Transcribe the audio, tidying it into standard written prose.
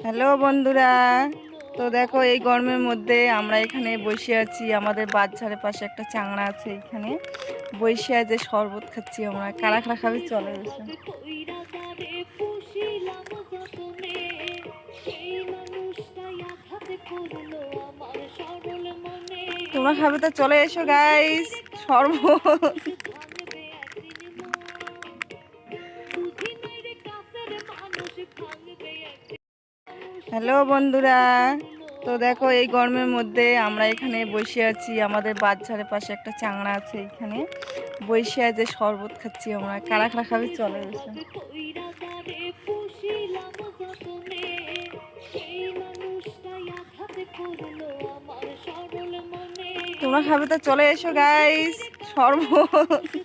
Hello বন্ধুরা, তো দেখো এই গরমের মধ্যে আমরা এখানে বসে আছি। আমাদের বাজারের পাশে একটা চাংড়া আছে, এখানে বসে যে শরবত খাচ্ছি আমরা। কারা কারা খাবে চলে এসে। তোমরা খাবে তো চলে এসো গাইস, শরবত। হ্যালো বন্ধুরা, তো দেখো এই গরমের মধ্যে আমরা এখানে বসে আছি। আমাদের বাজারের পাশে একটা চাংড়া আছে, এখানে বসে যে শরবত খাচ্ছি আমরা। কারা কারা খাবে চলে এসে। তোমরা খাবে তো চলে এসো গাইস, শরবত।